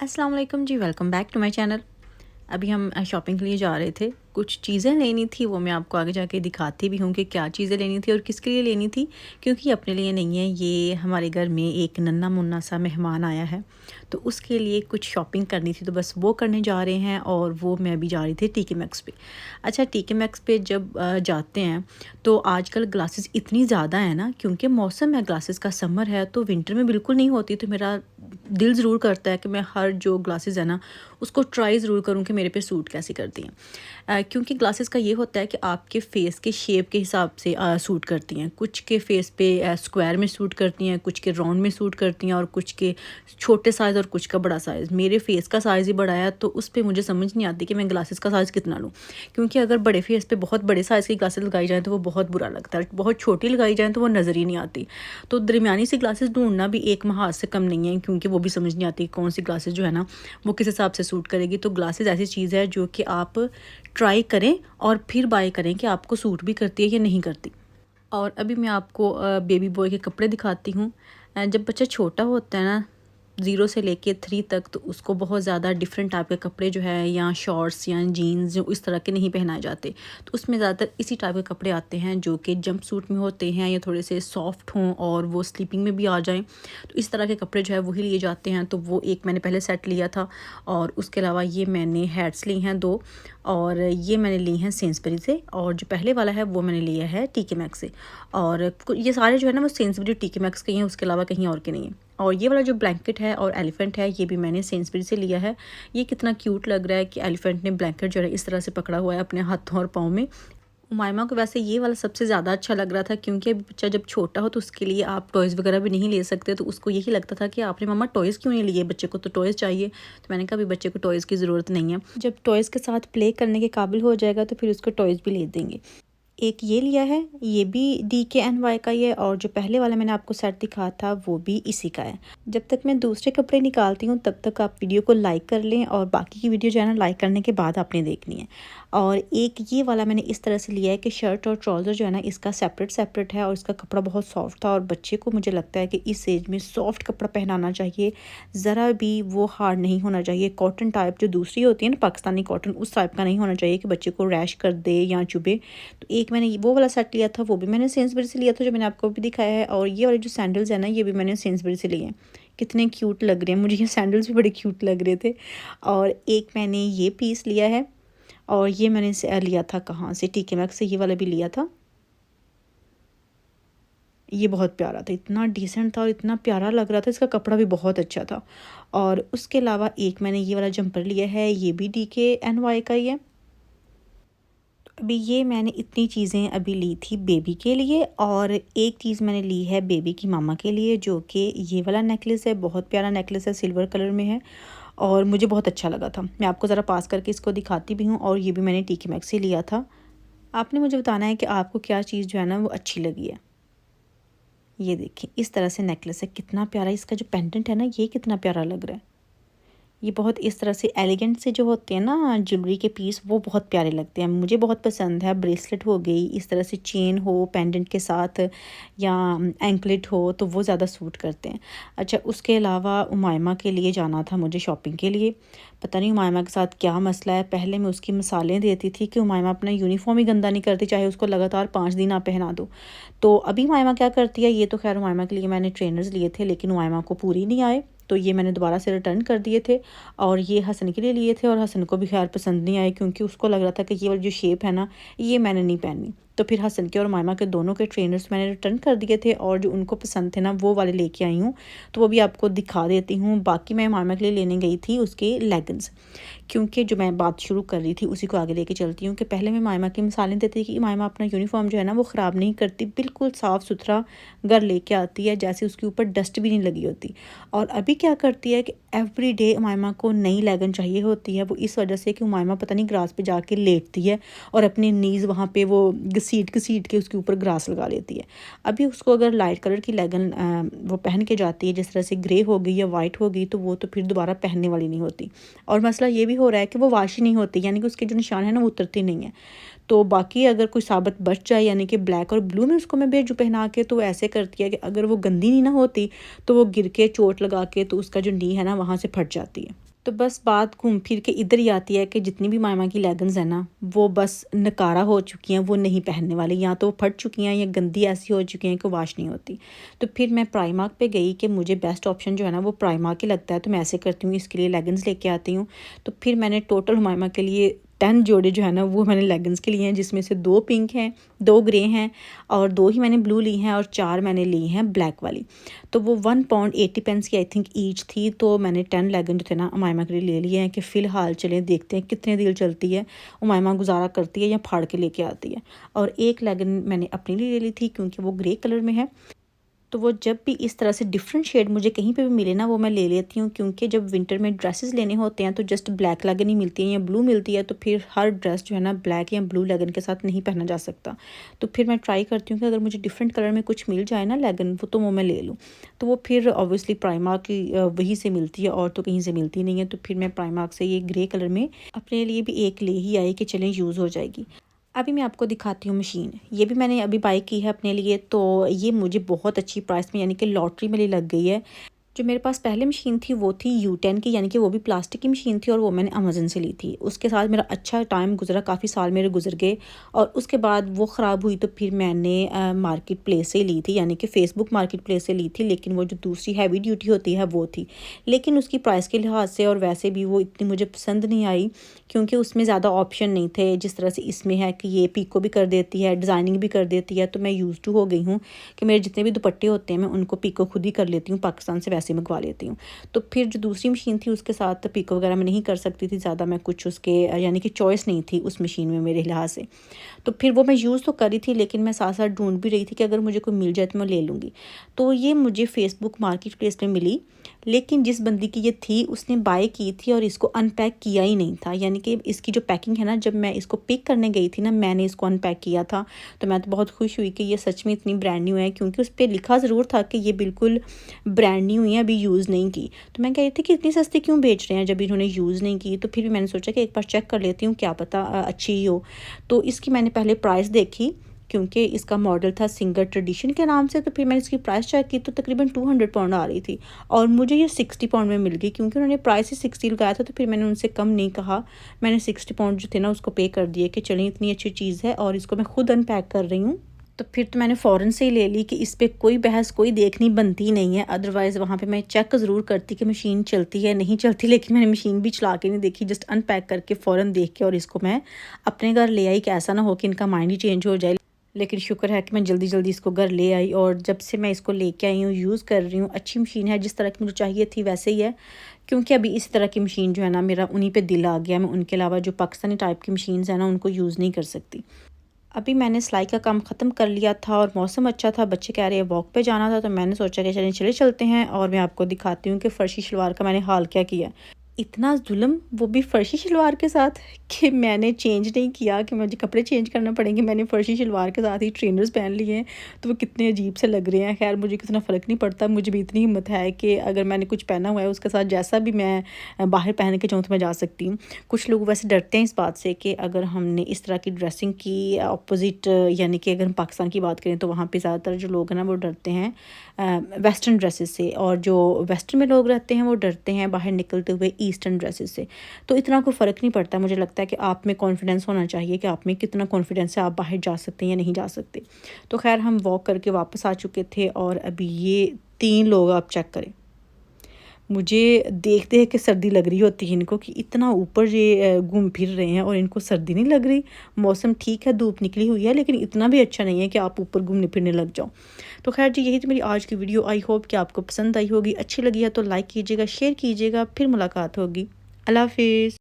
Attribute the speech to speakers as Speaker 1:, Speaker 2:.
Speaker 1: अस्सलाम वालेकुम जी, welcome back to my channel. अभी हम शॉपिंग के लिए जा रहे थे। कुछ चीज़ें लेनी थी, वो मैं आपको आगे जाके दिखाती भी हूँ कि क्या चीज़ें लेनी थी और किसके लिए लेनी थी, क्योंकि अपने लिए नहीं है। ये हमारे घर में एक नन्हा मुन्ना सा मेहमान आया है, तो उसके लिए कुछ शॉपिंग करनी थी, तो बस वो करने जा रहे हैं। और वो मैं भी जा रही थी टीके मैक्स पे। अच्छा, टीके मैक्स पे जब जाते हैं तो आजकल ग्लासेस इतनी ज़्यादा है ना, क्योंकि मौसम है ग्लासेस का, समर है, तो विंटर में बिल्कुल नहीं होती। तो मेरा दिल ज़रूर करता है कि मैं हर जो ग्लासेस है ना उसको ट्राई ज़रूर करूँ कि मेरे पे सूट कैसे करती हैं। क्योंकि ग्लासेस का ये होता है कि आपके फेस के शेप के हिसाब से सूट करती हैं। कुछ के फेस पे स्क्वायर में सूट करती हैं, कुछ के राउंड में सूट करती हैं, और कुछ के छोटे साइज़ और कुछ का बड़ा साइज़। मेरे फेस का साइज़ ही बड़ा है, तो उस पे मुझे समझ नहीं आती कि मैं ग्लासेस का साइज़ कितना लूँ। क्योंकि अगर बड़े फेस पे बहुत बड़े साइज़ की ग्लासेस लगाई जाएँ तो वो बहुत बुरा लगता है, बहुत छोटी लगाई जाएँ तो वो नज़र ही नहीं आती। तो दरमियानी सी ग्लासेस ढूँढना भी एक महाज से कम नहीं है, क्योंकि वो भी समझ नहीं आती कौन सी ग्लासेस जो है ना वो किस हिसाब से सूट करेगी। तो ग्लासेस ऐसी चीज़ है जो कि आप ट्राई करें और फिर बाय करें कि आपको सूट भी करती है या नहीं करती। और अभी मैं आपको बेबी बॉय के कपड़े दिखाती हूँ। जब बच्चा छोटा होता है ना, 0 से लेके 3 तक, तो उसको बहुत ज़्यादा डिफरेंट टाइप के कपड़े जो है, या शॉर्ट्स या जीन्स जो इस तरह के नहीं पहनाए जाते। तो उसमें ज़्यादातर इसी टाइप के कपड़े आते हैं जो कि जंप सूट में होते हैं, या थोड़े से सॉफ्ट हों और वो स्लीपिंग में भी आ जाएं। तो इस तरह के कपड़े जो है वही लिए जाते हैं। तो वो एक मैंने पहले सेट लिया था, और उसके अलावा ये मैंने हैट्स ली हैं 2, और ये मैंने ली हैं सेंसबरी से, और जो पहले वाला है वो मैंने लिया है टीके मैक्स से। और ये सारे जो है ना वो सेंसबरी टीके मैक्स के हैं, उसके अलावा कहीं और के नहीं है। और ये वाला जो ब्लैंकेट है और एलिफेंट है, ये भी मैंने सेंसबरी से लिया है। ये कितना क्यूट लग रहा है कि एलिफेंट ने ब्लैंकेट जो है इस तरह से पकड़ा हुआ है अपने हाथों और पाँव में। उमाइमा को वैसे ये वाला सबसे ज़्यादा अच्छा लग रहा था, क्योंकि अभी बच्चा जब छोटा हो तो उसके लिए आप टॉयज़ वगैरह भी नहीं ले सकते। तो उसको यही लगता था कि आपने मम्मा टॉयज़ क्यों नहीं लिए, बच्चे को तो टॉयज़ चाहिए। तो मैंने कहा अभी बच्चे को टॉयज़ की ज़रूरत नहीं है, जब टॉयज़ के साथ प्ले करने के काबिल हो जाएगा तो फिर उसको टॉयज़ भी ले देंगे। एक ये लिया है, ये भी DKNY का ही है, और जो पहले वाला मैंने आपको सेट दिखाया था वो भी इसी का है। जब तक मैं दूसरे कपड़े निकालती हूँ तब तक आप वीडियो को लाइक कर लें, और बाकी की वीडियो जो है ना लाइक करने के बाद आपने देखनी है। और एक ये वाला मैंने इस तरह से लिया है कि शर्ट और ट्राउज़र जो है ना इसका सेपरेट है, और इसका कपड़ा बहुत सॉफ्ट था। और बच्चे को मुझे लगता है कि इस एज में सॉफ्ट कपड़ा पहनाना चाहिए, ज़रा भी वो हार्ड नहीं होना चाहिए। कॉटन टाइप जो दूसरी होती है ना पाकिस्तानी कॉटन, उस टाइप का नहीं होना चाहिए कि बच्चे को रैश कर दे या चुभे। तो एक मैंने वो वाला सेट लिया था, वो भी मैंने सेंसबरी से लिया था, जो मैंने आपको भी दिखाया है। और ये वाले जो सैंडल्स है ना, ये भी मैंने सेंसबरी से लिए हैं। कितने क्यूट लग रहे हैं, मुझे ये सैंडल्स भी बड़े क्यूट लग रहे थे। और एक मैंने ये पीस लिया है, और ये मैंने लिया था कहाँ से, टीके मैक्स से, ये वाला भी लिया था। ये बहुत प्यारा था, इतना डिसेंट था और इतना प्यारा लग रहा था, इसका कपड़ा भी बहुत अच्छा था। और उसके अलावा एक मैंने ये वाला जंपर लिया है, ये भी DKNY का ही है। अभी ये मैंने इतनी चीज़ें अभी ली थी बेबी के लिए, और एक चीज़ मैंने ली है बेबी की मामा के लिए, जो कि ये वाला नेकलेस है। बहुत प्यारा नेकलेस है, सिल्वर कलर में है, और मुझे बहुत अच्छा लगा था। मैं आपको ज़रा पास करके इसको दिखाती भी हूँ। और ये भी मैंने टीके मैक्स से लिया था। आपने मुझे बताना है कि आपको क्या चीज़ जो है ना वो अच्छी लगी है। ये देखिए इस तरह से नेकलेस है, कितना प्यारा। इसका जो पेंडेंट है ना, ये कितना प्यारा लग रहा है। ये बहुत इस तरह से एलिगेंट से जो होते हैं ना ज्वेलरी के पीस, वो बहुत प्यारे लगते हैं, मुझे बहुत पसंद है। ब्रेसलेट हो गई, इस तरह से चेन हो पेंडेंट के साथ, या एंकलेट हो, तो वो ज़्यादा सूट करते हैं। अच्छा, उसके अलावा उमाइमा के लिए जाना था मुझे शॉपिंग के लिए। पता नहीं उमाइमा के साथ क्या मसला है, पहले मैं उसकी मिसालें देती थी कि उमाइमा अपना यूनिफॉर्म ही गंदा नहीं करती, चाहे उसको लगातार 5 दिन आप पहना दो। तो अभी उमाइमा क्या करती है, ये तो खैर उमाइमा के लिए मैंने ट्रेनर्स लिए थे, लेकिन उमाइमा को पूरी नहीं आए, तो ये मैंने दोबारा से रिटर्न कर दिए थे। और ये हसन के लिए लिए थे, और हसन को भी खैर पसंद नहीं आए, क्योंकि उसको लग रहा था कि ये वाली जो शेप है ना, ये मैंने नहीं पहननी। तो फिर हसन के और मायमा के दोनों के ट्रेनर्स मैंने रिटर्न कर दिए थे, और जो उनको पसंद थे ना वो वाले लेके आई हूँ। तो वो भी आपको दिखा देती हूँ। बाकी मैं मायमा के लिए लेने गई थी उसके लेगिंग्स, क्योंकि जो मैं बात शुरू कर रही थी उसी को आगे लेके चलती हूँ। कि पहले मैं मायमा की मिसालें देती थी कि मायमा अपना यूनिफॉर्म जो है ना वो ख़राब नहीं करती, बिल्कुल साफ़ सुथरा घर लेके आती है, जैसे उसके ऊपर डस्ट भी नहीं लगी होती। और अभी क्या करती है कि एवरी डे उमाइमा को नई लेगिंग चाहिए होती है। वो इस वजह से कि उमाइमा पता नहीं ग्रास पे जाके लेटती है, और अपनी नीज़ वहाँ पे वो घसीट घसीट के उसके ऊपर ग्रास लगा लेती है। अभी उसको अगर लाइट कलर की लेगिंग वो पहन के जाती है, जिस तरह से ग्रे हो गई या वाइट हो गई, तो वो तो फिर दोबारा पहनने वाली नहीं होती। और मसला ये भी हो रहा है कि वो वाश ही नहीं होती, यानी कि उसके जो निशान है ना वो उतरते नहीं है। तो बाकी अगर कोई साबित बच जाए, यानी कि ब्लैक और ब्लू में उसको मैं भेजूँ पहना के, तो वो ऐसे करती है कि अगर वो गंदी नहीं ना होती तो वो गिर के चोट लगा के, तो उसका जो नी है ना वहाँ से फट जाती है। तो बस बात घूम फिर के इधर ही आती है कि जितनी भी मामा की लेगिंग्स है ना, वो बस नकारा हो चुकी हैं, वो नहीं पहनने वाली, या तो वो फट चुकी हैं या गंदी ऐसी हो चुकी हैं कि वॉश नहीं होती। तो फिर मैं प्राइमार्क पे गई कि मुझे बेस्ट ऑप्शन जो है ना वो प्राइमार्क ही लगता है, तो मैं ऐसे करती हूँ, इसके लिए लेगिंग्स लेके आती हूँ। तो फिर मैंने टोटल हुमायमा के लिए 10 जोड़े जो है ना वो मैंने लेगिंग्स के लिए हैं, जिसमें से 2 पिंक हैं, 2 ग्रे हैं और 2 ही मैंने ब्लू ली हैं और 4 मैंने ली हैं ब्लैक वाली। तो वो 1 पाउंड 80 पेंस की आई थिंक ईच थी। तो मैंने 10 लेगिंग जो थे ना उमायमा के लिए ले लिए हैं कि फ़िलहाल चलें देखते हैं कितने दिन चलती है, उमायमा गुजारा करती है या फाड़ के लेके आती है। और एक लेगिंग मैंने अपने लिए ले ली थी क्योंकि वो ग्रे कलर में है। तो वो जब भी इस तरह से डिफरेंट शेड मुझे कहीं पे भी मिले ना वो मैं ले लेती हूँ, क्योंकि जब विंटर में ड्रेसेस लेने होते हैं तो जस्ट ब्लैक लेगिन ही मिलती है या ब्लू मिलती है, तो फिर हर ड्रेस जो है ना ब्लैक या ब्लू लेगिन के साथ नहीं पहना जा सकता। तो फिर मैं ट्राई करती हूँ कि अगर मुझे डिफरेंट कलर में कुछ मिल जाए ना लेगिन वो, तो वो मैं ले लूँ। तो वो फिर ऑब्वियसली प्राइमार्क की वहीं से मिलती है और तो कहीं से मिलती नहीं है। तो फिर मैं प्राइमार्क से ये ग्रे कलर में अपने लिए भी एक ले ही आई कि चलें यूज़ हो जाएगी। अभी मैं आपको दिखाती हूँ मशीन, ये भी मैंने अभी बाय की है अपने लिए। तो ये मुझे बहुत अच्छी प्राइस में यानी कि लॉटरी में लग गई है। जो मेरे पास पहले मशीन थी वो थी U10 की, यानी कि वो भी प्लास्टिक की मशीन थी और वो मैंने अमेज़न से ली थी। उसके साथ मेरा अच्छा टाइम गुजरा, काफ़ी साल मेरे गुजर गए और उसके बाद वो ख़राब हुई तो फिर मैंने मार्केट प्लेस से ली थी, यानी कि फ़ेसबुक मार्केट प्लेस से ली थी। लेकिन वो जो दूसरी हैवी ड्यूटी होती है वो थी, लेकिन उसकी प्राइस के लिहाज से और वैसे भी वो इतनी मुझे पसंद नहीं आई, क्योंकि उसमें ज़्यादा ऑप्शन नहीं थे जिस तरह से इसमें है कि ये पीको भी कर देती है, डिज़ाइनिंग भी कर देती है। तो मैं यूज़ टू हो गई हूँ कि मेरे जितने भी दुपट्टे होते हैं मैं उनको पीको खुद ही कर लेती हूँ, पाकिस्तान से वैसे मंगवा लेती हूँ। तो फिर जो दूसरी मशीन थी उसके साथ पीको वगैरह मैं नहीं कर सकती थी ज़्यादा, मैं कुछ उसके यानी कि चॉइस नहीं थी उस मशीन में मेरे लिहाज से। तो फिर वो मैं यूज़ तो करी थी, लेकिन मैं साथ साथ ढूंढ भी रही थी कि अगर मुझे कोई मिल जाए तो मैं ले लूँगी। तो ये मुझे फ़ेसबुक मार्केट प्लेस में मिली, लेकिन जिस बंदी की ये थी उसने बाय की थी और इसको अनपैक किया ही नहीं था। यानी कि इसकी जो पैकिंग है ना, जब मैं इसको पिक करने गई थी ना मैंने इसको अनपैक किया था। तो मैं तो बहुत खुश हुई कि ये सच में इतनी ब्रांड न्यू है, क्योंकि उस पर लिखा ज़रूर था कि ये बिल्कुल ब्रांड न्यू है, अभी यूज़ नहीं की। तो मैं कह रही थी कि इतनी सस्ती क्यों बेच रहे हैं जब इन्होंने यूज़ नहीं की। तो फिर भी मैंने सोचा कि एक बार चेक कर लेती हूँ, क्या पता अच्छी ही हो। तो इसकी मैंने पहले प्राइस देखी, क्योंकि इसका मॉडल था सिंगर ट्रेडिशन के नाम से। तो फिर मैंने इसकी प्राइस चेक की तो तकरीबन 200 पाउंड आ रही थी और मुझे ये 60 पाउंड में मिल गई, क्योंकि उन्होंने प्राइस ही 60 लगाया था। तो फिर मैंने उनसे कम नहीं कहा, मैंने 60 पाउंड जो थे ना उसको पे कर दिए कि चलिए इतनी अच्छी चीज़ है और इसको मैं खुद अनपैक कर रही हूँ। तो फिर तो मैंने फ़ौरन से ही ले ली कि इस पे कोई बहस कोई देखनी बनती नहीं है। अदरवाइज़ वहाँ पे मैं चेक ज़रूर करती कि मशीन चलती है नहीं चलती, लेकिन मैंने मशीन भी चला के नहीं देखी, जस्ट अनपैक करके फ़ौरन देख के और इसको मैं अपने घर ले आई कि ऐसा ना हो कि इनका माइंड ही चेंज हो जाए। लेकिन शुक्र है कि मैं जल्दी जल्दी इसको घर ले आई और जब से मैं इसको लेके आई हूँ यूज़ कर रही हूँ। अच्छी मशीन है, जिस तरह की मुझे चाहिए थी वैसे ही है, क्योंकि अभी इस तरह की मशीन जो है ना मेरा उन्हीं पे दिल आ गया। मैं उनके अलावा जो पाकिस्तानी टाइप की मशीन्स हैं ना उनको यूज़ नहीं कर सकती। अभी मैंने सिलाई का काम ख़त्म कर लिया था और मौसम अच्छा था, बच्चे कह रहे हैं वॉक पे जाना था, तो मैंने सोचा कि चले चलते हैं। और मैं आपको दिखाती हूँ कि फ़र्शी शलवार का मैंने हाल क्या किया। इतना जुल्म, वो भी फ़र्शी शलवार के साथ, कि मैंने चेंज नहीं किया कि मुझे कपड़े चेंज करना पड़ेंगे। मैंने फ़र्शी शलवार के साथ ही ट्रेनर्स पहन लिए हैं, तो वो कितने अजीब से लग रहे हैं। खैर मुझे कितना फ़र्क नहीं पड़ता, मुझे भी इतनी हिम्मत है कि अगर मैंने कुछ पहना हुआ है उसके साथ जैसा भी मैं बाहर पहन के जाऊँ तो मैं जा सकती हूँ। कुछ लोग वैसे डरते हैं इस बात से कि अगर हमने इस तरह की ड्रेसिंग की अपोज़िट, यानी कि अगर हम पाकिस्तान की बात करें तो वहाँ पे ज़्यादातर जो लोग हैं ना वो डरते हैं वेस्टर्न ड्रेसेस से, और जो वेस्टर्न में लोग रहते हैं वो डरते हैं बाहर निकलते हुए ईस्टर्न ड्रेसेस से। तो इतना कोई फ़र्क नहीं पड़ता। मुझे लगता है कि आप में कॉन्फिडेंस होना चाहिए कि आप में कितना कॉन्फिडेंस है, आप बाहर जा सकते हैं या नहीं जा सकते। तो खैर हम वॉक करके वापस आ चुके थे और अभी ये 3 लोग आप चेक करें, मुझे देखते हैं कि सर्दी लग रही होती है इनको, कि इतना ऊपर ये घूम फिर रहे हैं और इनको सर्दी नहीं लग रही। मौसम ठीक है, धूप निकली हुई है, लेकिन इतना भी अच्छा नहीं है कि आप ऊपर घूमने फिरने लग जाओ। तो खैर जी, यही थी मेरी आज की वीडियो। आई होप कि आपको पसंद आई होगी। अच्छी लगी है तो लाइक कीजिएगा, शेयर कीजिएगा। फिर मुलाकात होगी। अल्लाह हाफिज़।